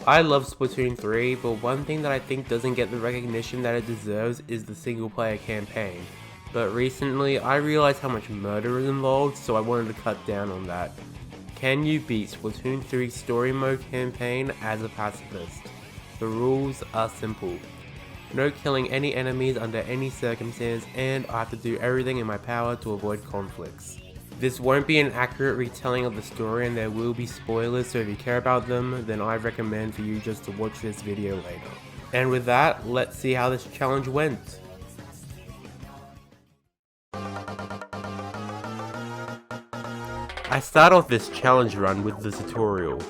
I love Splatoon 3, but one thing that I think doesn't get the recognition that it deserves is the single player campaign. But recently, I realized how much murder is involved, so I wanted to cut down on that. Can you beat Splatoon 3 story mode campaign as a pacifist? The rules are simple. No killing any enemies under any circumstance, and I have to do everything in my power to avoid conflicts. This won't be an accurate retelling of the story and there will be spoilers, so if you care about them, then I recommend for you just to watch this video later. And with that, let's see how this challenge went. I start off this challenge run with the tutorial.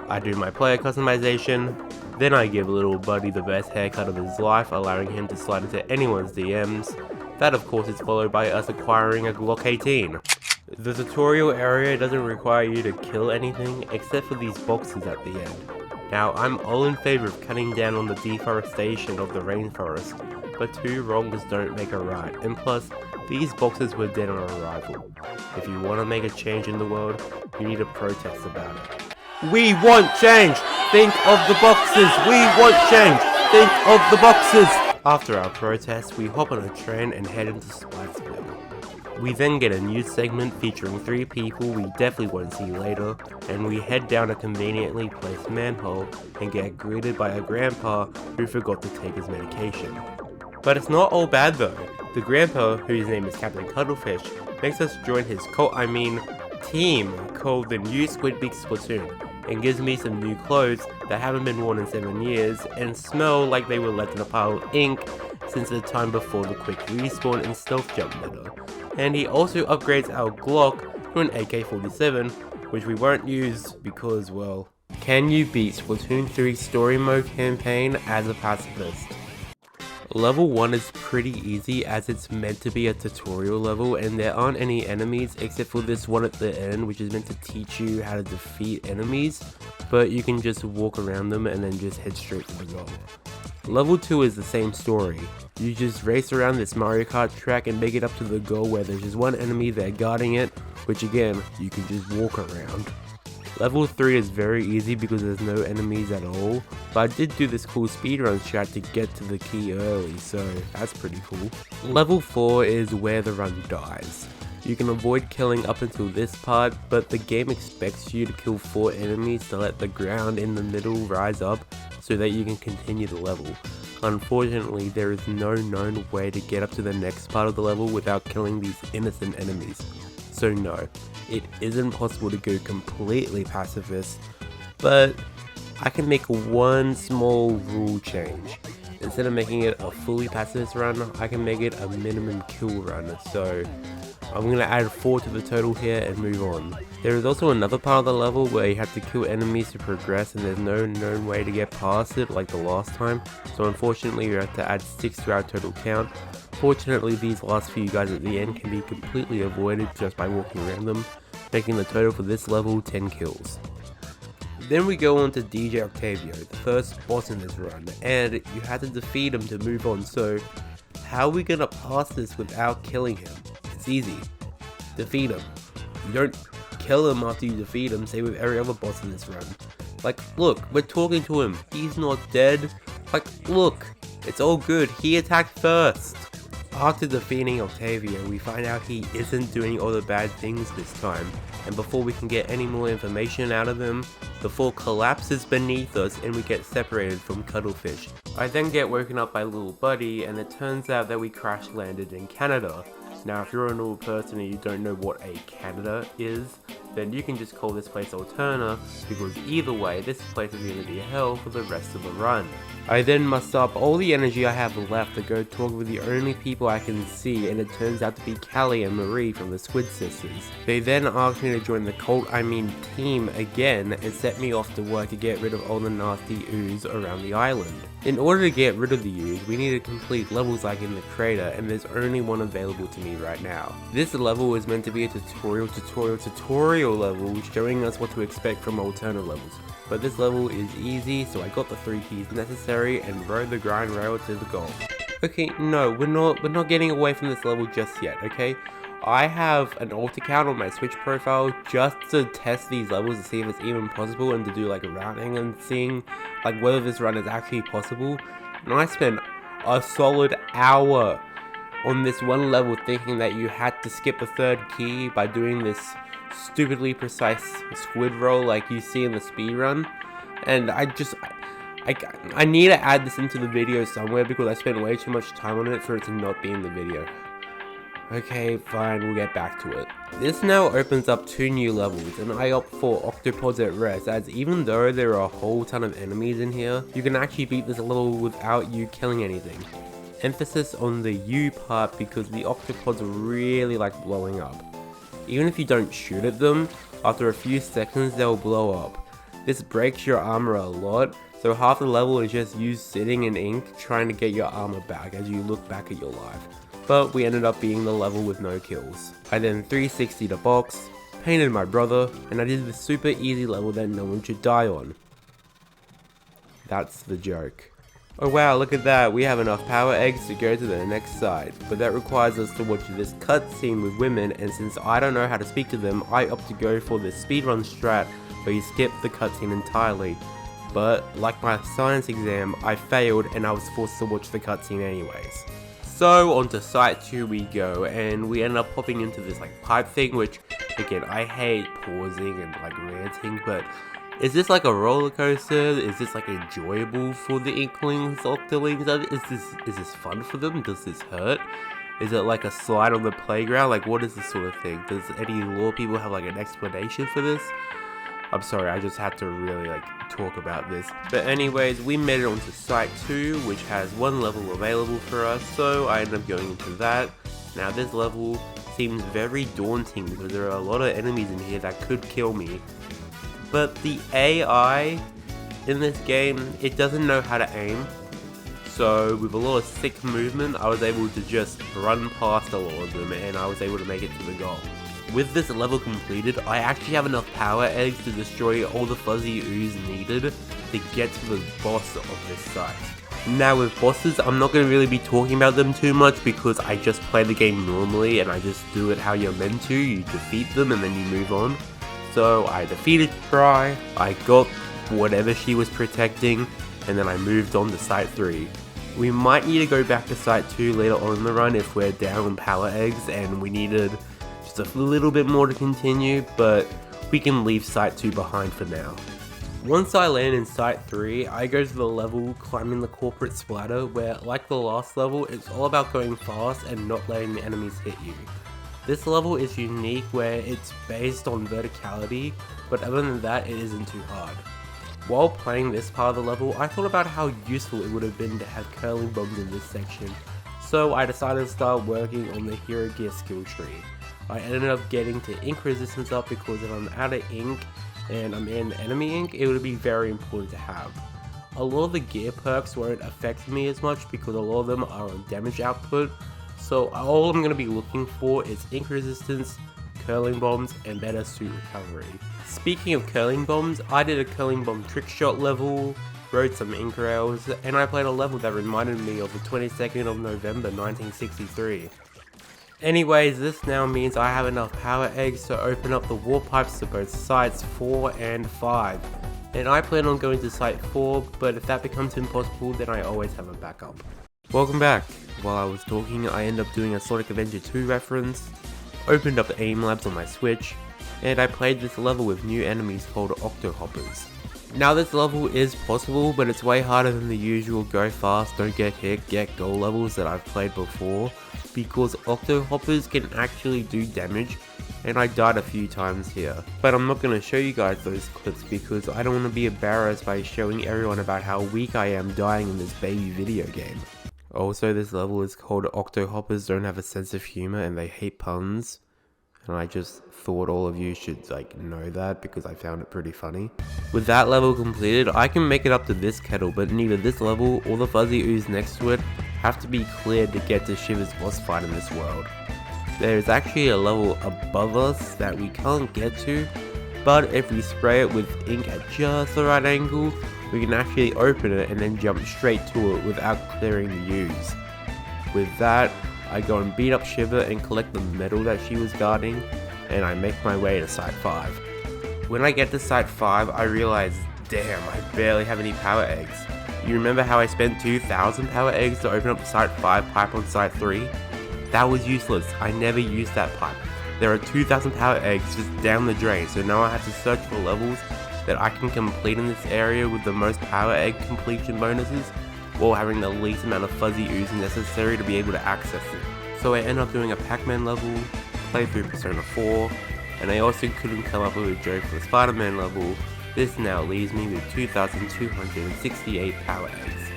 I do my player customization, then I give little buddy the best haircut of his life, allowing him to slide into anyone's DMs. That of course is followed by us acquiring a Glock 18. The tutorial area doesn't require you to kill anything except for these boxes at the end. Now I'm all in favor of cutting down on the deforestation of the rainforest, but two wrongs don't make a right, and plus, these boxes were dead on arrival. If you want to make a change in the world, you need to protest about it. We want change! Think of the boxes! We want change! Think of the boxes! After our protest, we hop on a train and head into Splatoon. We then get a news segment featuring 3 people we definitely won't see later, and we head down a conveniently placed manhole and get greeted by a grandpa who forgot to take his medication. But it's not all bad though. The grandpa, whose name is Captain Cuttlefish, makes us join his team called the New Squidbeak Splatoon, and gives me some new clothes that haven't been worn in 7 years and smell like they were left in a pile of ink since the time before the quick respawn and stealth jump meta. And he also upgrades our Glock to an AK-47, which we won't use because, well, can you beat Splatoon 3 story mode campaign as a pacifist? Level 1 is pretty easy as it's meant to be a tutorial level and there aren't any enemies except for this one at the end which is meant to teach you how to defeat enemies, but you can just walk around them and then just head straight to the goal. Level 2 is the same story. You just race around this Mario Kart track and make it up to the goal where there's just one enemy there guarding it, which again, you can just walk around. Level 3 is very easy because there's no enemies at all, but I did do this cool speedrun strat to get to the key early, so that's pretty cool. Level 4 is where the run dies. You can avoid killing up until this part, but the game expects you to kill 4 enemies to let the ground in the middle rise up so that you can continue the level. Unfortunately, there is no known way to get up to the next part of the level without killing these innocent enemies. So no, it isn't possible to go completely pacifist, but I can make one small rule change. Instead of making it a fully pacifist run, I can make it a minimum kill run, so I'm going to add 4 to the total here and move on. There is also another part of the level where you have to kill enemies to progress and there's no known way to get past it like the last time, so unfortunately you have to add 6 to our total count. Fortunately, these last few guys at the end can be completely avoided just by walking around them, making the total for this level 10 kills. Then we go on to DJ Octavio, the first boss in this run, and you have to defeat him to move on, so how are we gonna pass this without killing him? It's easy. Defeat him. You don't kill him after you defeat him, same with every other boss in this run. Like, look, we're talking to him, he's not dead. Like, look, it's all good, he attacked first. After defeating Octavio, we find out he isn't doing all the bad things this time, and before we can get any more information out of him, the floor collapses beneath us and we get separated from Cuttlefish. I then get woken up by little buddy and it turns out that we crash landed in Canada. Now if you're a normal person and you don't know what a Canada is, then you can just call this place Alterna, because either way this place is going to be hell for the rest of the run. I then muster up all the energy I have left to go talk with the only people I can see, and it turns out to be Callie and Marie from the Squid Sisters. They then asked me to join the team again and set me off to work to get rid of all the nasty ooze around the island. In order to get rid of the ooze, we need to complete levels like in the crater, and there's only one available to me right now. This level is meant to be a tutorial level showing us what to expect from Alterna levels. But this level is easy, so I got the 3 keys necessary and rode the grind rail to the goal. Okay, no, we're not getting away from this level just yet, okay? I have an alt account on my Switch profile just to test these levels to see if it's even possible and to do like routing and seeing like whether this run is actually possible, and I spent a solid hour on this one level thinking that you had to skip the third key by doing this stupidly precise squid roll like you see in the speedrun. And I need to add this into the video somewhere because I spent way too much time on it for it to not be in the video. Okay, fine, we'll get back to it. This now opens up 2 new levels, and I opt for Octopods at Rest, as even though there are a whole ton of enemies in here, you can actually beat this level without you killing anything. Emphasis on the U part because the octopods really like blowing up. Even if you don't shoot at them, after a few seconds they'll blow up. This breaks your armor a lot, so half the level is just you sitting in ink trying to get your armor back as you look back at your life. But we ended up being the level with no kills. I then 360'd the box, painted my brother, and I did the super easy level that no one should die on. That's the joke. Oh wow, look at that, we have enough power eggs to go to the next site, but that requires us to watch this cutscene with women, and since I don't know how to speak to them, I opt to go for the speedrun strat where you skip the cutscene entirely. But like my science exam, I failed and I was forced to watch the cutscene anyways. So onto site 2 we go, and we end up popping into this like pipe thing, which again I hate pausing and like ranting, but is this like a roller coaster? Is this like enjoyable for the Inklings, Octolings? Is this fun for them? Does this hurt? Is it like a slide on the playground? Like what is this sort of thing? Does any lore people have like an explanation for this? I'm sorry, I just had to really like talk about this. But anyways, we made it onto site 2, which has 1 level available for us, so I ended up going into that. Now this level seems very daunting because there are a lot of enemies in here that could kill me. But the AI in this game, it doesn't know how to aim. So with a lot of sick movement, I was able to just run past a lot of them and I was able to make it to the goal. With this level completed, I actually have enough power eggs to destroy all the fuzzy ooze needed to get to the boss of this site. Now with bosses, I'm not going to really be talking about them too much because I just play the game normally and I just do it how you're meant to. You defeat them and then you move on. So I defeated Try, I got whatever she was protecting, and then I moved on to site 3. We might need to go back to site 2 later on in the run if we're down on power eggs and we needed just a little bit more to continue, but we can leave site 2 behind for now. Once I land in site 3, I go to the level climbing the corporate splatter where, like the last level, it's all about going fast and not letting the enemies hit you. This level is unique where it's based on verticality, but other than that it isn't too hard. While playing this part of the level, I thought about how useful it would have been to have curling bombs in this section, so I decided to start working on the hero gear skill tree. I ended up getting to ink resistance up because if I'm out of ink and I'm in enemy ink, it would be very important to have. A lot of the gear perks won't affect me as much because a lot of them are on damage output, so all I'm going to be looking for is ink resistance, curling bombs, and better suit recovery. Speaking of curling bombs, I did a curling bomb trick shot level, rode some ink rails, and I played a level that reminded me of the 22nd of November 1963. Anyways, this now means I have enough power eggs to open up the warp pipes to both sites 4 and 5. And I plan on going to site 4, but if that becomes impossible, then I always have a backup. Welcome back. While I was talking, I ended up doing a Sonic Adventure 2 reference, opened up Aim Labs on my Switch, and I played this level with new enemies called Octohoppers. Now this level is possible, but it's way harder than the usual go fast, don't get hit, get goal levels that I've played before, because Octohoppers can actually do damage, and I died a few times here. But I'm not going to show you guys those clips because I don't want to be embarrassed by showing everyone about how weak I am dying in this baby video game. Also, this level is called Octohoppers don't have a sense of humor and they hate puns. And I just thought all of you should like know that because I found it pretty funny. With that level completed, I can make it up to this kettle, but neither this level or the fuzzy ooze next to it have to be cleared to get to Shiver's boss fight in this world. There is actually a level above us that we can't get to, but if we spray it with ink at just the right angle, we can actually open it and then jump straight to it without clearing the ooze. With that, I go and beat up Shiver and collect the medal that she was guarding, and I make my way to Site 5. When I get to Site 5, I realize Damn, I barely have any power eggs. You remember how I spent 2,000 power eggs to open up the Site 5 pipe on Site 3? That was useless. I never used that pipe. There are 2,000 power eggs just down the drain, so now I have to search for levels that I can complete in this area with the most power egg completion bonuses, while having the least amount of fuzzy ooze necessary to be able to access it. So I ended up doing a Pac-Man level, played through Persona 4, and I also couldn't come up with a joke for the Spider-Man level. This now leaves me with 2,268 power eggs,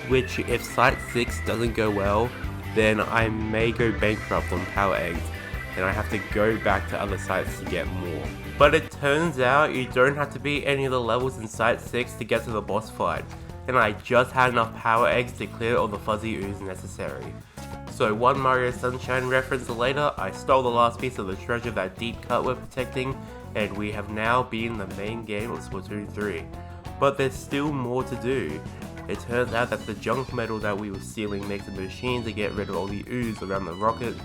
which if Site 6 doesn't go well, then I may go bankrupt on power eggs, and I have to go back to other sites to get more. But it turns out you don't have to beat any of the levels in Site 6 to get to the boss fight, and I just had enough power eggs to clear all the fuzzy ooze necessary. So one Mario Sunshine reference later, I stole the last piece of the treasure that deep cut we're protecting, and we have now beaten the main game of Splatoon 3. But there's still more to do. It turns out that the junk metal that we were stealing makes a machine to get rid of all the ooze around the rocket,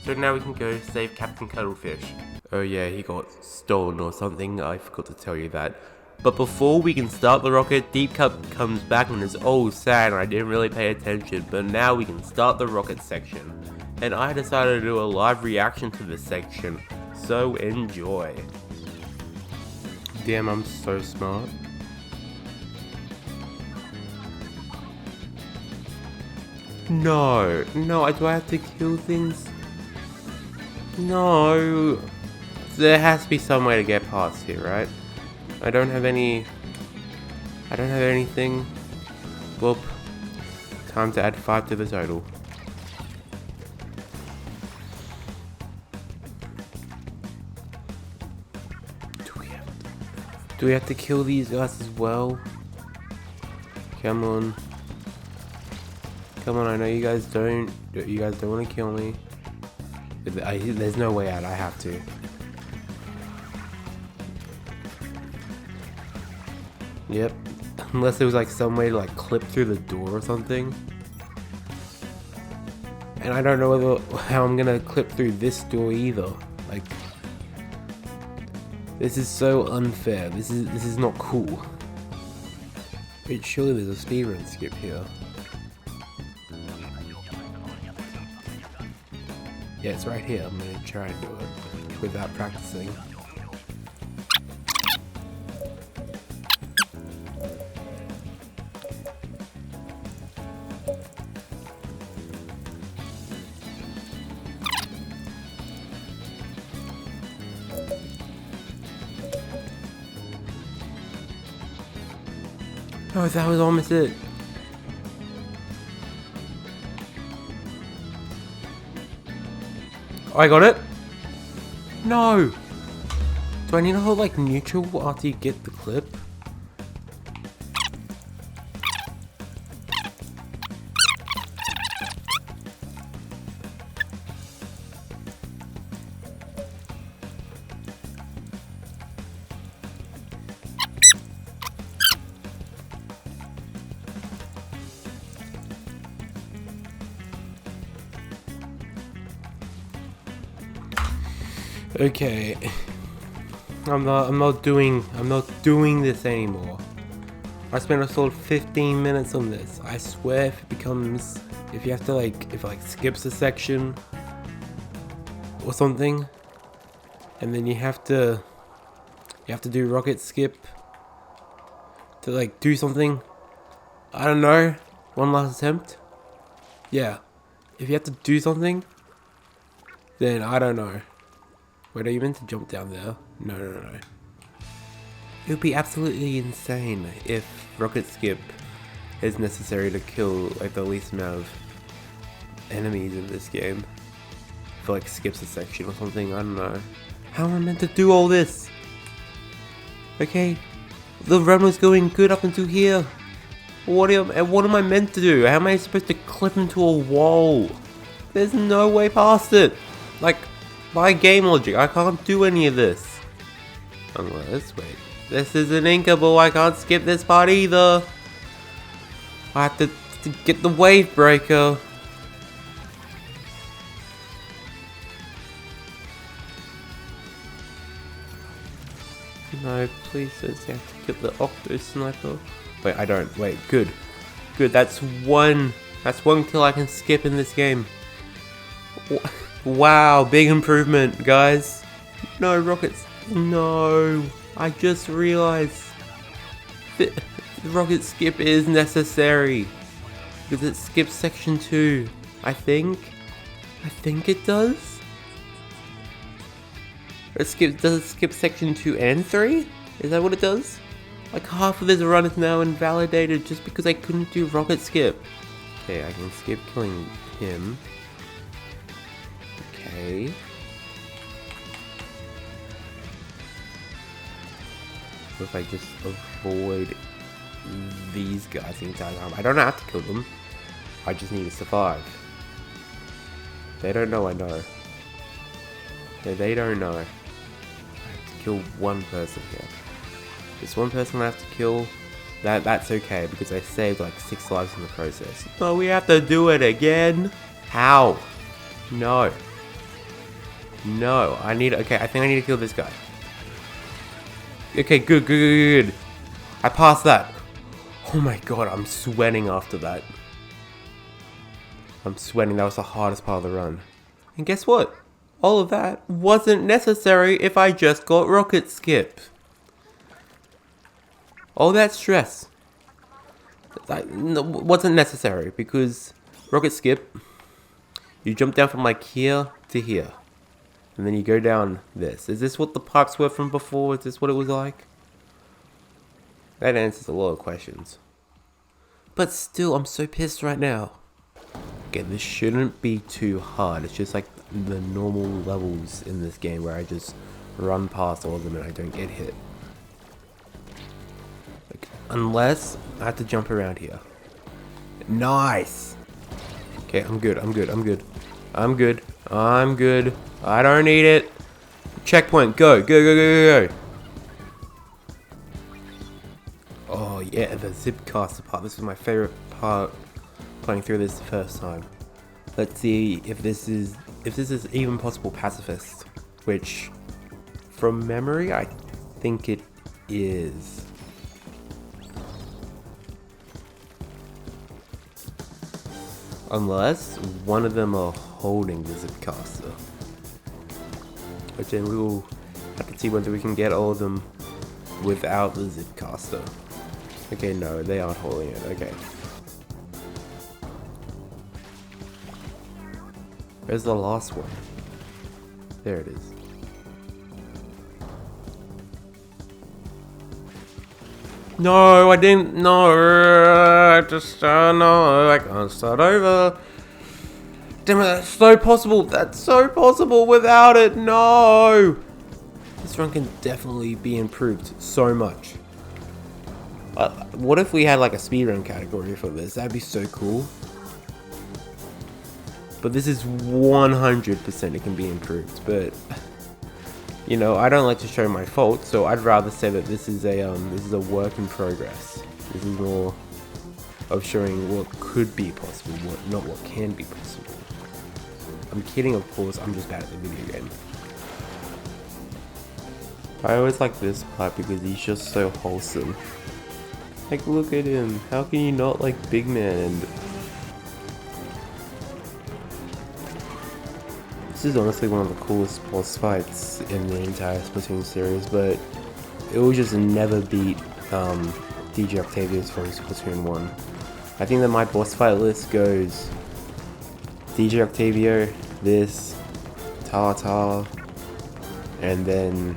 so now we can go save Captain Cuttlefish. Oh yeah, he got stolen or something, I forgot to tell you that. But before we can start the rocket, Deep Cut comes back and is all sad and I didn't really pay attention, but now we can start the rocket section. And I decided to do a live reaction to this section, so enjoy. Damn, I'm so smart. No, do I have to kill things? No. There has to be some way to get past here, right? I don't have anything. Whoop. Time to add 5 to the total. Do we have to kill these guys as well? Come on. Come on, I know you guys don't want to kill me. There's no way out, I have to. Yep. Unless there was like some way to like clip through the door or something. And I don't know how I'm gonna clip through this door either. Like, this is so unfair. This is not cool. Wait, surely there's a speedrun skip here. Yeah, it's right here. I'm gonna try and do it without practicing. Oh, that was almost it. Oh, I got it? No! Do I need to hold like neutral after you get the clip? Okay, I'm not doing this anymore. I spent a solid 15 minutes on this. I swear if you have to if it like skips a section or something, and then you have to do rocket skip to like do something. I don't know. One last attempt. Yeah, if you have to do something, then I don't know. Wait, are you meant to jump down there? No. It would be absolutely insane if rocket skip is necessary to kill like the least amount of enemies in this game. If it like skips a section or something, I don't know. How am I meant to do all this? Okay, the run was going good up until here. What am I meant to do? How am I supposed to clip into a wall? There's no way past it. Like, by game logic, I can't do any of this. Unless, wait, this isn't inkable, I can't skip this part either. I have to get the wave breaker. No, please don't say I have to get the Octo Sniper. Wait, I don't. Wait, good. Good, that's one kill I can skip in this game. Wow, big improvement, guys. No rockets. No, I just realized the rocket skip is necessary because it skips section 2. I think it does. Does it skip section 2 and 3? Is that what it does? Like half of this run is now invalidated just because I couldn't do rocket skip. Okay, I can skip killing him. Okay. What if I just avoid these guys the entire time? I don't have to kill them. I just need to survive. They don't know I know. They don't know. I have to kill one person here. This one person I have to kill. That's okay because I saved like 6 lives in the process. No, we have to do it again. How? No. No, okay, I think I need to kill this guy. Okay, good. I passed that. Oh my god, I'm sweating after that. I'm sweating, that was the hardest part of the run. And guess what? All of that wasn't necessary if I just got rocket skip. All that stress wasn't necessary because rocket skip, you jump down from like here to here. And then you go down this. Is this what the pipes were from before? Is this what it was like? That answers a lot of questions. But still, I'm so pissed right now. Okay, this shouldn't be too hard. It's just like the normal levels in this game where I just run past all of them and I don't get hit. Like, unless I have to jump around here. Nice! Okay, I'm good. I don't need it. Checkpoint, go. Oh yeah, the zip caster part. This was my favorite part playing through this the first time. Let's see if this is even possible Pacifist, which from memory I think it is. Unless one of them are holding the zip caster. But then we will have to see whether we can get all of them without the zip caster. Okay, no, they aren't holding it. Okay. Where's the last one? There it is. No, I didn't. No, no, I can't start over. Damn it, that's so possible. That's so possible without it. No. This run can definitely be improved so much. What if we had like a speedrun category for this? That'd be so cool. But this is 100% it can be improved. But you know, I don't like to show my faults, so I'd rather say that this is a work in progress. This is more of showing what could be possible, not what can be possible. I'm kidding, of course. I'm just bad at the video game. I always like this part because he's just so wholesome. Like, look at him. How can you not like Big Man? And this is honestly one of the coolest boss fights in the entire Splatoon series, but it will just never beat DJ Octavius from Splatoon 1. I think that my boss fight list goes DJ Octavio, this, Tata, and then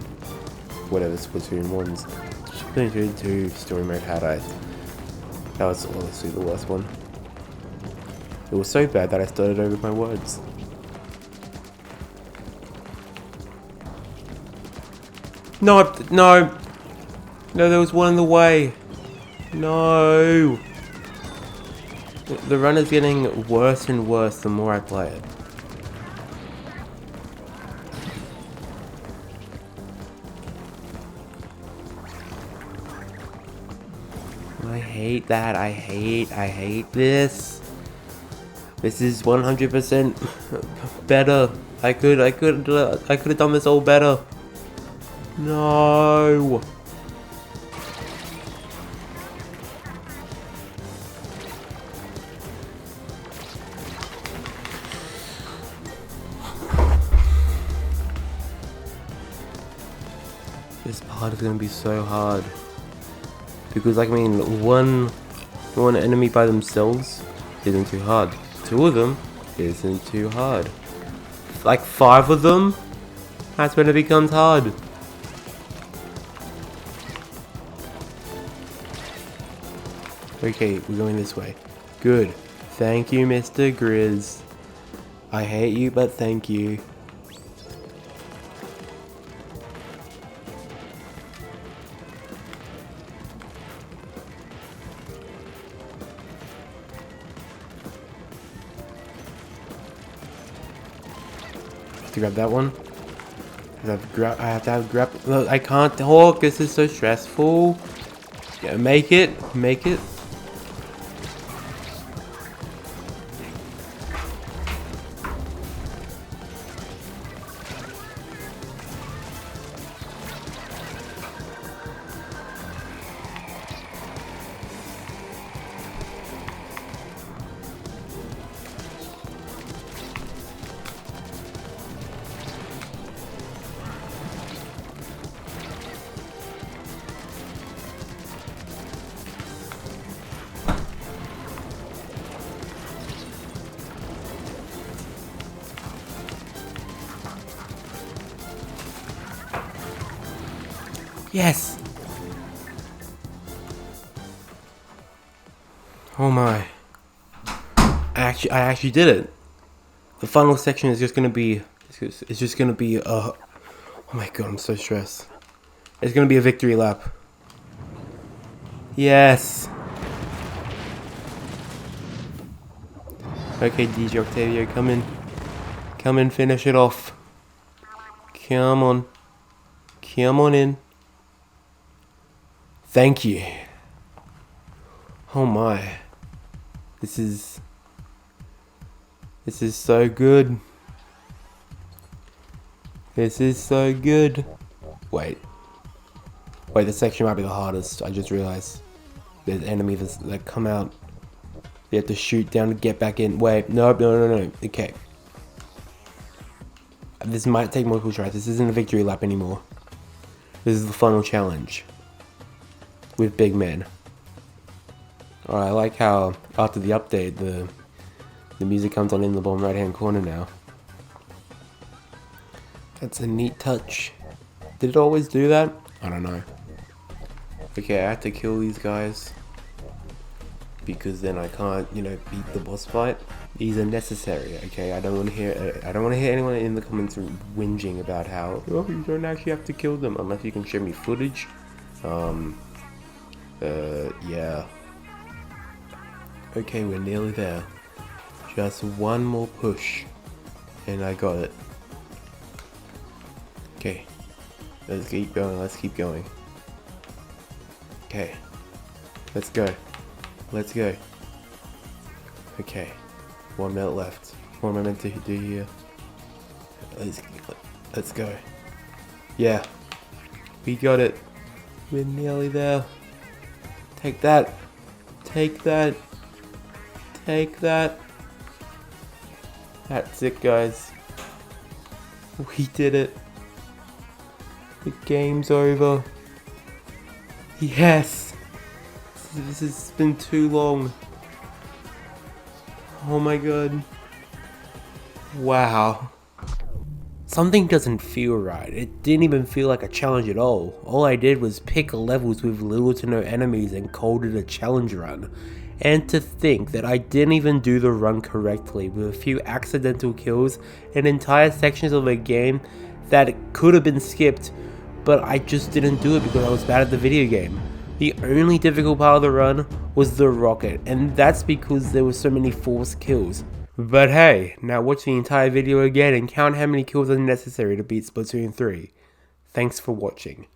whatever Splatoon 1's. Splatoon 2 story mode had I. That was honestly the worst one. It was so bad that I started over my words. No, there was one in the way. No. The run is getting worse and worse the more I play it. I hate that. I hate this. This is 100% better. I could have done this all better. No. This part is gonna be so hard. Because, like, I mean, one enemy by themselves isn't too hard. 2 of them isn't too hard. Like 5 of them, that's when it becomes hard. Okay, we're going this way. Good. Thank you, Mr. Grizz. I hate you, but thank you. To grab that one. I have to grab. Look, I can't talk. This is so stressful. Yeah, make it. Make it. Yes! Oh my. I actually did it. The final section is just gonna be, oh my god, I'm so stressed. It's gonna be a victory lap. Yes! Okay, DJ Octavio, come in. Come in, finish it off. Come on. Come on in. Thank you. Oh my. This is so good. This is so good. Wait, this section might be the hardest. I just realized there's enemies that come out. You have to shoot down to get back in. Wait, no. Okay. This might take multiple tries. This isn't a victory lap anymore. This is the final challenge. With big men. Alright, I like how after the update the music comes on in the bottom right hand corner now. That's a neat touch. Did it always do that? I don't know. Okay, I have to kill these guys. Because then I can't, beat the boss fight. These are necessary, okay? I don't want to hear anyone in the comments whinging about how, oh, you don't actually have to kill them unless you can show me footage. Yeah. Okay, we're nearly there. Just one more push. And I got it. Okay. Let's keep going, Okay. Let's go. Okay. 1 minute left. What am I meant to do here? Let's go. Yeah. We got it. We're nearly there. Take that. Take that. Take that. That's it, guys. We did it. The game's over. Yes. This has been too long. Oh my god. Wow. Something doesn't feel right. It didn't even feel like a challenge at all. All I did was pick levels with little to no enemies and called it a challenge run. And to think that I didn't even do the run correctly with a few accidental kills and entire sections of the game that could have been skipped, but I just didn't do it because I was bad at the video game. The only difficult part of the run was the rocket, and that's because there were so many forced kills. But hey, now watch the entire video again and count how many kills are necessary to beat Splatoon 3. Thanks for watching.